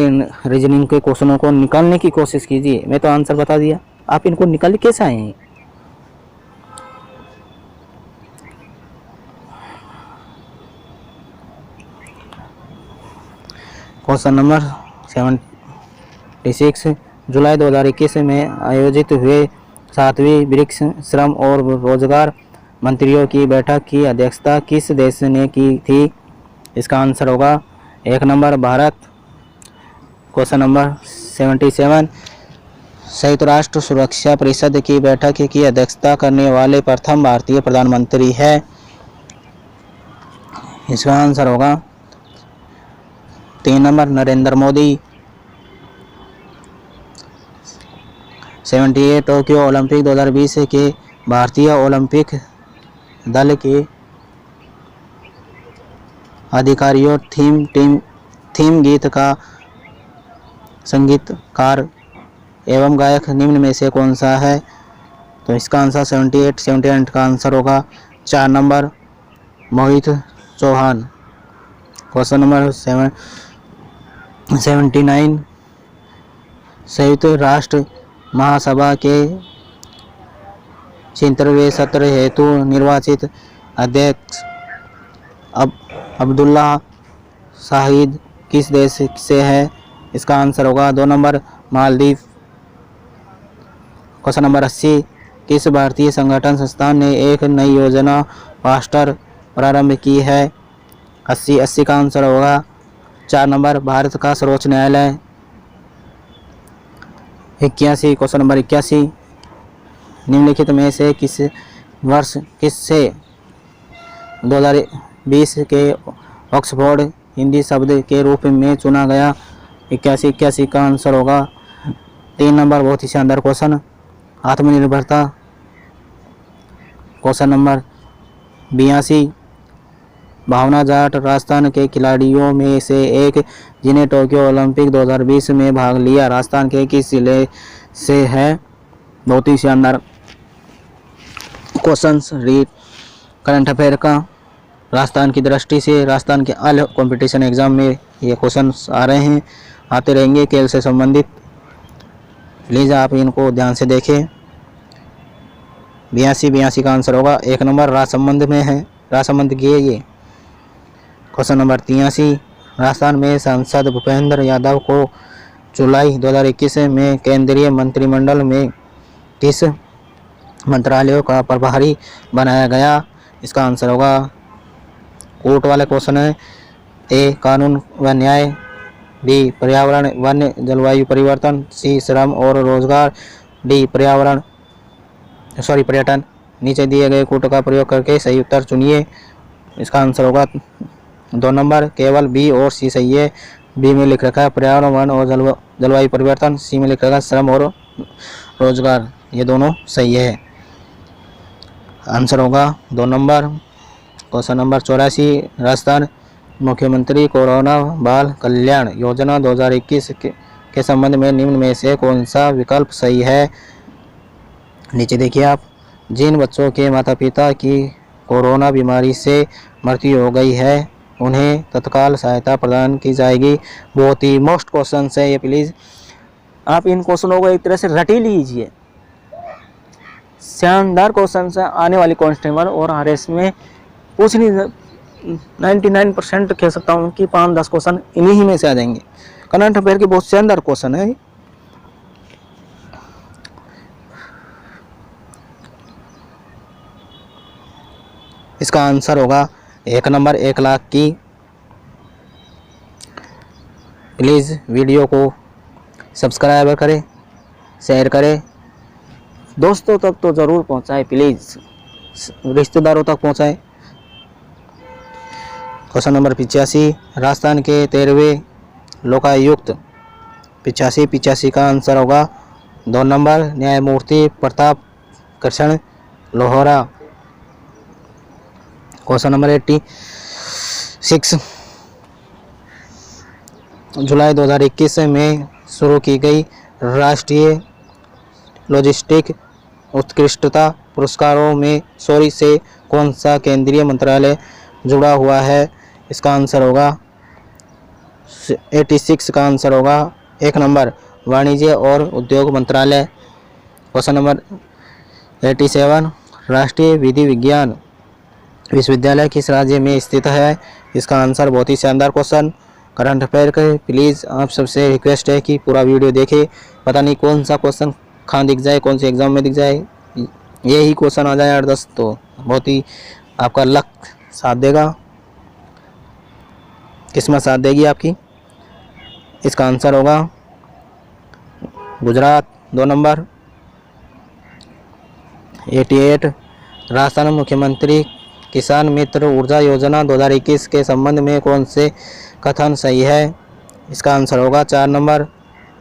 रीजनिंग के क्वेश्चनों को निकालने की कोशिश कीजिए। मैं तो आंसर बता दिया, आप इनको निकाल कैसे आए हैं? क्वेश्चन नंबर 76 जुलाई 2021 में आयोजित हुए 7वीं ब्रिक्स श्रम और रोजगार मंत्रियों की बैठक की अध्यक्षता किस देश ने की थी? इसका आंसर होगा 1 नंबर भारत। क्वेश्चन नंबर 77 संयुक्त राष्ट्र सुरक्षा परिषद की बैठक की अध्यक्षता करने वाले प्रथम भारतीय प्रधानमंत्री है? इसका आंसर होगा 3 number Narendra Modi. 78 Tokyo Olympic 2020 के भारतीय ओलंपिक दल के अधिकारियों थीम गीत का संगीतकार एवं गायक निम्न में से कौन सा है? तो इसका आंसर 78 का आंसर होगा 4 number Mohit Chauhan. Question number 79 संयुक्त राष्ट्र महासभा के 76वें सत्र हेतु निर्वाचित अध्यक्ष अब्दुल्ला शाहिद किस देश से है? इसका आंसर होगा 2 नंबर मालदीव। क्वेश्चन नंबर 80 किस भारतीय संगठन संस्थान ने एक नई योजना फास्टर प्रारंभ की है? 80 का आंसर होगा 4 नंबर भारत का सर्वोच्च न्यायालय। 81 क्वेश्चन नंबर 81 निम्नलिखित में से किससे 2020 के ऑक्सफोर्ड हिंदी शब्द के रूप में चुना गया? 81 का आंसर होगा 3 नंबर। बहुत ही शानदार क्वेश्चन आत्मनिर्भरता। क्वेश्चन नंबर 82 भावना जाट राजस्थान के खिलाड़ियों में से एक जिन्हें टोक्यो ओलंपिक 2020 में भाग लिया राजस्थान के किस जिले से है? बहुत ही शानदार क्वेश्चंस रीड करंट अफेयर का राजस्थान की दृष्टि से राजस्थान के ऑल कंपटीशन एग्जाम में ये क्वेश्चंस आ रहे हैं, आते रहेंगे खेल से संबंधित। प्लीज़ आप इनको ध्यान से देखें। 82 का आंसर होगा। 1 नंबर राजसमंद में है, राजसमंद की है ये। क्वेश्चन नंबर 83, राजस्थान में सांसद भूपेंद्र यादव को जुलाई 2021 में केंद्रीय मंत्रिमंडल में किस मंत्रालयों का प्रभारी बनाया गया? इसका आंसर होगा, कोर्ट वाला क्वेश्चन है। ए कानून व न्याय, बी पर्यावरण वन जलवायु परिवर्तन, सी श्रम और रोजगार, डी पर्यटन। नीचे दिए गए कोड का प्रयोग करके सही उत्तर चुनिए। इसका आंसर होगा 2 नंबर, केवल बी और सी सही है। बी में लिख रखा है पर्यावरण वन और जलवायु परिवर्तन, सी में लिख रखा है श्रम और रोजगार, ये दोनों सही है। आंसर होगा 2 नंबर। क्वेश्चन नंबर 84, राजस्थान मुख्यमंत्री कोरोना बाल कल्याण योजना 2021 के संबंध में निम्न में से कौन सा विकल्प सही है? नीचे देखिए आप, जिन बच्चों के माता पिता की कोरोना बीमारी से मृत्यु हो गई है उन्हें तत्काल सहायता प्रदान की जाएगी। बहुत ही मोस्ट क्वेश्चन है ये, प्लीज़ आप इन क्वेश्चनों को एक तरह से रट ही लीजिए। शानदार क्वेश्चन है, आने वाली कांस्टेबल और आरएस में कुछ नहीं, 99% कह सकता हूँ कि 5-10 क्वेश्चन इन्हीं में से आ जाएंगे। करंट अफेयर के बहुत शानदार क्वेश्चन है। इसका आंसर होगा 1 नंबर, 1 लाख की। प्लीज़ वीडियो को सब्सक्राइब करें, शेयर करें, दोस्तों तक तो ज़रूर पहुंचाएं, प्लीज़ रिश्तेदारों तक पहुंचाएं। क्वेश्चन नंबर 85, राजस्थान के 13वें लोकायुक्त 85 का आंसर होगा 2 नंबर, न्यायमूर्ति प्रताप कृष्ण लोहरा। क्वेश्चन नंबर 86, जुलाई 2021 में शुरू की गई राष्ट्रीय लॉजिस्टिक उत्कृष्टता पुरस्कारों में सॉरी से कौन सा केंद्रीय मंत्रालय जुड़ा हुआ है? इसका आंसर होगा 86 का आंसर होगा 1 नंबर, वाणिज्य और उद्योग मंत्रालय। क्वेश्चन नंबर 87, राष्ट्रीय विधि विज्ञान विश्वविद्यालय किस राज्य में स्थित है? इसका आंसर, बहुत ही शानदार क्वेश्चन करंट अफेयर का। प्लीज़ आप सबसे रिक्वेस्ट है कि पूरा वीडियो देखें, पता नहीं कौन सा क्वेश्चन कहाँ दिख जाए, कौन से एग्जाम में दिख जाए, यही क्वेश्चन आ जाए 8-10 तो बहुत ही आपका लक साथ देगा, किस्मत साथ देगी आपकी। इसका आंसर होगा गुजरात। 2 नंबर। 88, राजस्थान मुख्यमंत्री किसान मित्र ऊर्जा योजना 2021 के संबंध में कौन से कथन सही है? इसका आंसर होगा 4 नंबर,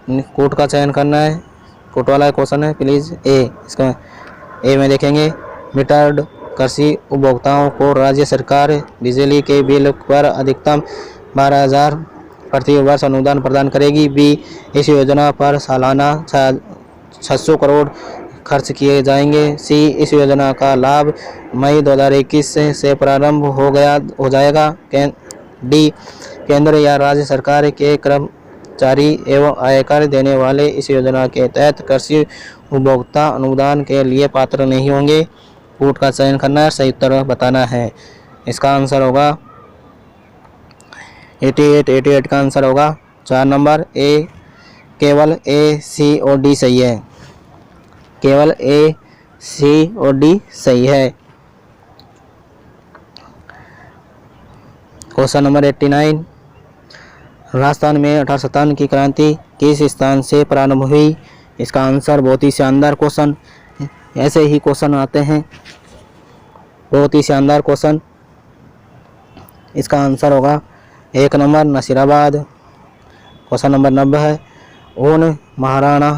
कोट का चयन करना है, कोट वाला क्वेश्चन है, प्लीज़ ए। इसका ए में देखेंगे, मीटर्ड कृषि उपभोक्ताओं को राज्य सरकार बिजली के बिल पर अधिकतम 12,000 प्रति वर्ष अनुदान प्रदान करेगी। बी, इस योजना पर सालाना 600 करोड़ खर्च किए जाएंगे। सी, इस योजना का लाभ मई 2021 से प्रारंभ हो जाएगा। डी, केंद्र या राज्य सरकार के कर्मचारी एवं आयकर देने वाले इस योजना के तहत कृषि उपभोक्ता अनुदान के लिए पात्र नहीं होंगे। कोट का चयन करना है, सही उत्तर बताना है। इसका आंसर होगा 88 का आंसर होगा 4 नंबर, ए। केवल ए, सी और डी सही है, केवल ए, सी और डी सही है। क्वेश्चन नंबर 89, राजस्थान में 1857 की क्रांति किस स्थान से प्रारंभ हुई? इसका आंसर, बहुत ही शानदार क्वेश्चन, ऐसे ही क्वेश्चन आते हैं, बहुत ही शानदार क्वेश्चन। इसका आंसर होगा 1 नंबर, नसीराबाद। क्वेश्चन नंबर 90 है, उन महाराणा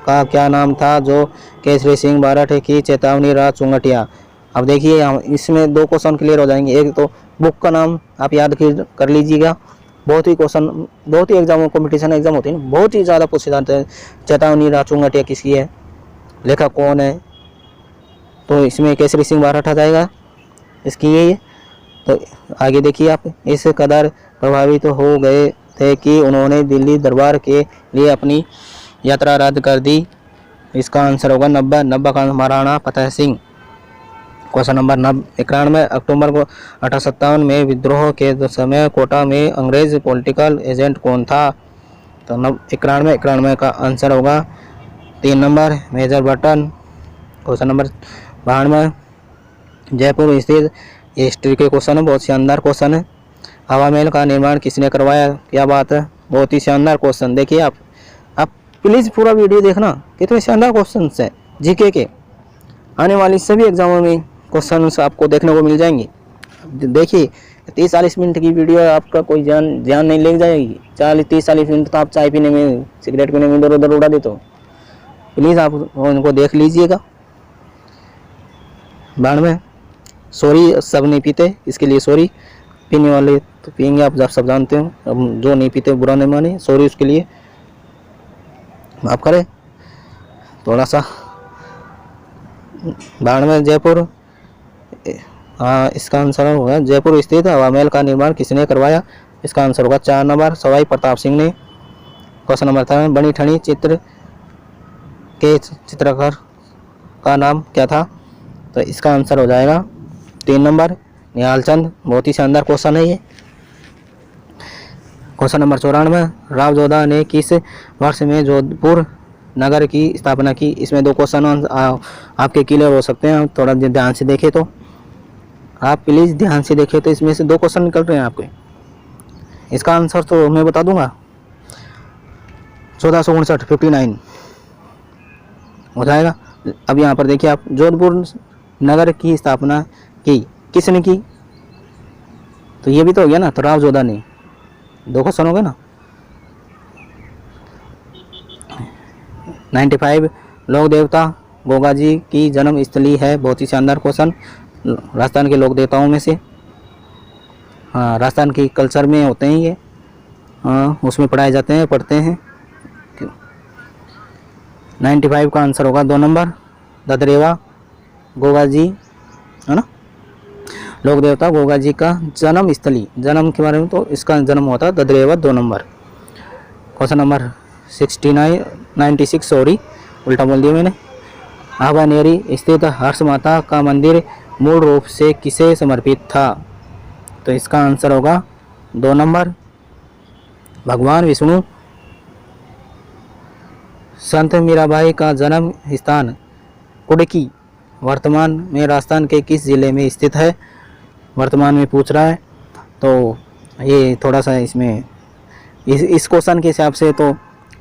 का क्या नाम था जो केसरी सिंह बारठ की चेतावनी राज चुंगटिया? अब देखिए इसमें 2 क्वेश्चन क्लियर हो जाएंगे। एक तो बुक का नाम आप याद कर लीजिएगा, बहुत ही क्वेश्चन, बहुत ही एग्जाम कंपटीशन एग्जाम होते हैं, बहुत ही ज़्यादा पूछे जाते हैं। चेतावनी राज चुंगटिया किसकी है, लेखक कौन है, तो इसमें केसरी सिंह बारठ आ जाएगा इसकी ये। तो आगे देखिए आप, इस कदर प्रभावित तो हो गए थे कि उन्होंने दिल्ली दरबार के लिए अपनी यात्रा रद्द कर दी। इसका आंसर होगा 90 का महाराणा फतेह सिंह। क्वेश्चन नंबर 91, अक्टूबर को 1857 में विद्रोह के समय कोटा में अंग्रेज पॉलिटिकल एजेंट कौन था? तो 91 का आंसर होगा 3 number major button. Question number 92, Jaipur स्थित हिस्ट्री के क्वेश्चन है, बहुत शानदार क्वेश्चन है। हवा महल का निर्माण किसने करवाया? क्या बात है, बहुत ही शानदार क्वेश्चन। देखिए आप प्लीज़ पूरा वीडियो देखना, कितने शानदार क्वेश्चन है जीके के। आने वाली सभी एग्जामों में क्वेश्चन आपको देखने को मिल जाएंगे। देखिए 30-40 मिनट की वीडियो आपका कोई ध्यान नहीं ले जाएगी। 30-40 मिनट तो आप चाय पीने में, सिगरेट पीने में इधर उधर उड़ा देते हो। प्लीज़ आप उनको देख लीजिएगा। 92, सॉरी सब नहीं पीते, इसके लिए सॉरी। पीने वाले तो पियेंगे, आप सब जानते हो। अब जो नहीं पीते बुरा नहीं माने, सॉरी उसके लिए, माफ करें थोड़ा सा। 92, जयपुर, हाँ इसका आंसर होगा जयपुर स्थित हवा महल का निर्माण किसने करवाया? इसका आंसर होगा 4 नंबर सवाई प्रताप सिंह ने। क्वेश्चन नंबर 3, बनी ठनी चित्र के चित्रकार का नाम क्या था? तो इसका आंसर हो जाएगा 3 नंबर निहाल चंद। बहुत ही शानदार क्वेश्चन है ये। क्वेश्चन नंबर 94, राव जोधा ने किस वर्ष में जोधपुर नगर की स्थापना की? इसमें 2 क्वेश्चन आपके क्लियर हो सकते हैं, थोड़ा ध्यान से देखें तो। आप प्लीज़ ध्यान से देखें तो इसमें से 2 क्वेश्चन निकल रहे हैं आपके। इसका आंसर तो मैं बता दूंगा, 1459 59 हो जाएगा। अब यहाँ पर देखिए आप, जोधपुर नगर की स्थापना की किसने की? तो ये भी तो हो गया ना, तो राव जोधा ने। 2 क्वेश्चन हो गए ना। 95, लोक देवता गोगा जी की जन्म स्थली है? बहुत ही शानदार क्वेश्चन, राजस्थान के लोक देवताओं में से। हाँ राजस्थान की कल्चर में होते हैं ये, हाँ उसमें पढ़ाए जाते हैं, पढ़ते हैं। 95 का आंसर होगा 2 नंबर ददरेवा गोगा जी, है ना। लोक देवता गोगा जी का जन्म स्थली, जन्म के बारे में तो इसका जन्म होता है Dadrewa 2 number. Question number 96 sorry उल्टा बोल दिया मैंने। आबानेरी स्थित हर्ष माता का मंदिर मूल रूप से किसे समर्पित था? तो इसका आंसर होगा 2 नंबर भगवान विष्णु। संत मीराबाई का जन्म स्थान कुडकी वर्तमान में राजस्थान के किस जिले में स्थित है? वर्तमान में पूछ रहा है, तो ये थोड़ा सा इसमें इस क्वेश्चन के हिसाब से तो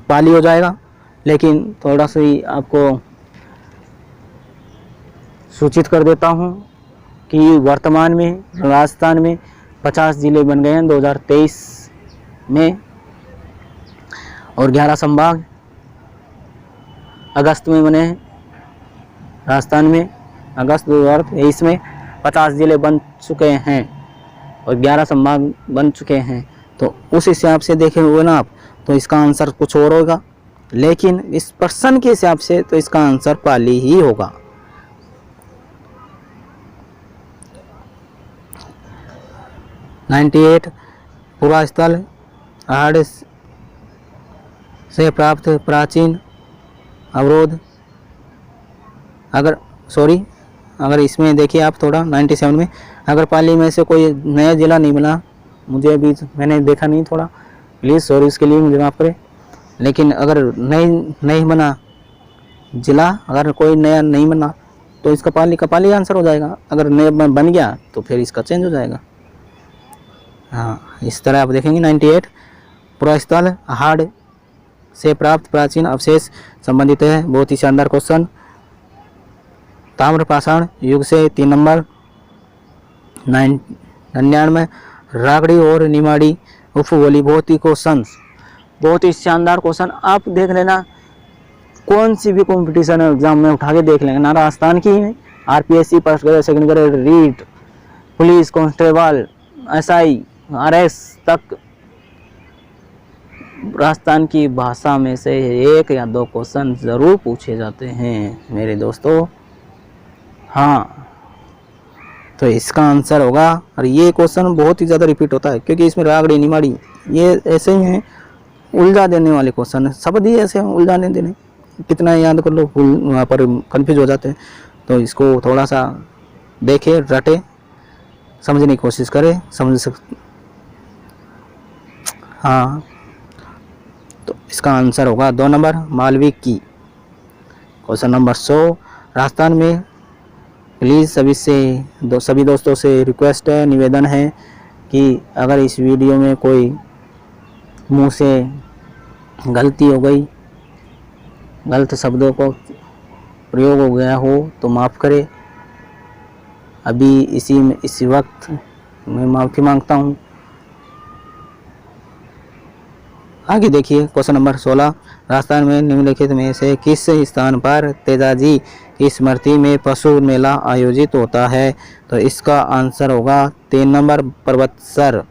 पाली हो जाएगा, लेकिन थोड़ा सा ही आपको सूचित कर देता हूँ कि वर्तमान में राजस्थान में 50 जिले बन गए हैं 2023 में, और 11 संभाग अगस्त में बने हैं। राजस्थान में अगस्त 2023 में 50 जिले बन चुके हैं और 11 संभाग बन चुके हैं। तो उस हिसाब से देखे हुए ना आप, तो इसका आंसर कुछ और होगा, लेकिन इस प्रश्न के हिसाब से तो इसका आंसर पाली ही होगा। पुरा स्थल आहड़ से प्राप्त प्राचीन अवरोध, अगर इसमें देखिए आप थोड़ा 97 में, अगर पाली में से कोई नया जिला नहीं बना, मुझे अभी मैंने देखा नहीं थोड़ा, प्लीज़ सॉरी इसके लिए मुझे माफ़ करें। लेकिन अगर नहीं बना जिला, अगर कोई नया नहीं बना तो इसका पाली आंसर हो जाएगा। अगर नया बन गया तो फिर इसका चेंज हो जाएगा। हाँ इस तरह आप देखेंगे। 98 पुरास्थल आहड़ से प्राप्त प्राचीन अवशेष संबंधित है। बहुत ही शानदार क्वेश्चन। ताम्रपाषाण युग से 3 नंबर। 99 रागड़ी और निमाड़ी उपबोली। बहुत ही शानदार क्वेश्चन। आप देख लेना, कौन सी भी कंपटीशन एग्जाम में उठा के देख लेंगे ना, राजस्थान की RPSC first grade second grade REET police constable SI RS तक राजस्थान की भाषा में से 1 या 2 क्वेश्चन ज़रूर पूछे जाते हैं मेरे दोस्तों। हाँ, तो इसका आंसर होगा। और ये क्वेश्चन बहुत ही ज़्यादा रिपीट होता है क्योंकि इसमें रागड़ी निमाड़ी ये ऐसे ही हैं, उलझा देने वाले क्वेश्चन है, शब्द ही ऐसे हैं उलझाने देने, कितना याद कर लो वहाँ पर कंफ्यूज हो जाते हैं। तो इसको थोड़ा सा देखे, रटे, समझने की कोशिश करें, समझ सकते। हाँ, तो इसका आंसर होगा 2 नंबर मालवी की। क्वेश्चन नंबर 100, राजस्थान में प्लीज़ सभी दोस्तों से रिक्वेस्ट है, निवेदन है कि अगर इस वीडियो में कोई मुंह से गलती हो गई, गलत शब्दों को प्रयोग हो गया हो तो माफ़ करें। अभी इसी वक्त मैं माफ़ी मांगता हूँ। आगे देखिए क्वेश्चन नंबर 16, राजस्थान में निम्नलिखित में से किस स्थान पर तेजाजी की स्मृति में पशु मेला आयोजित होता है? तो इसका आंसर होगा 3 नंबर पर्वतसर।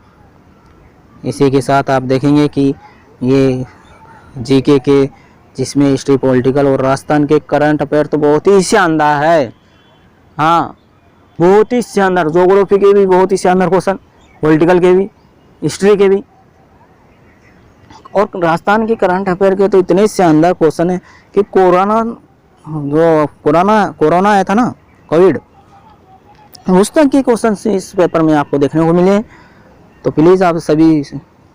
इसी के साथ आप देखेंगे कि ये जीके के जिसमें हिस्ट्री, पॉलिटिकल और राजस्थान के करंट अफेयर तो बहुत ही शानदार है। हाँ, बहुत ही शानदार, ज्योग्राफी के भी बहुत ही शानदार क्वेश्चन, पॉलिटिकल के भी, हिस्ट्री के भी, और राजस्थान के करंट अफेयर के तो इतने शानदार क्वेश्चन है कि कोरोना आया था ना, कोविड, उस तक के क्वेश्चन इस पेपर में आपको देखने को मिले। तो प्लीज़ आप सभी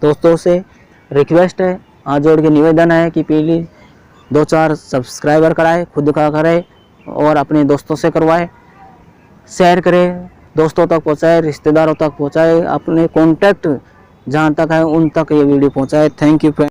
दोस्तों से रिक्वेस्ट है, हाथ जोड़ के निवेदन है कि प्लीज़ 2-4 सब्सक्राइबर कराए, खुद का कराए और अपने दोस्तों से करवाए, शेयर करें, दोस्तों तक पहुंचाए, रिश्तेदारों तक पहुंचाए, अपने कॉन्टैक्ट जहां तक है उन तक ये वीडियो पहुंचाए। Thank you friend.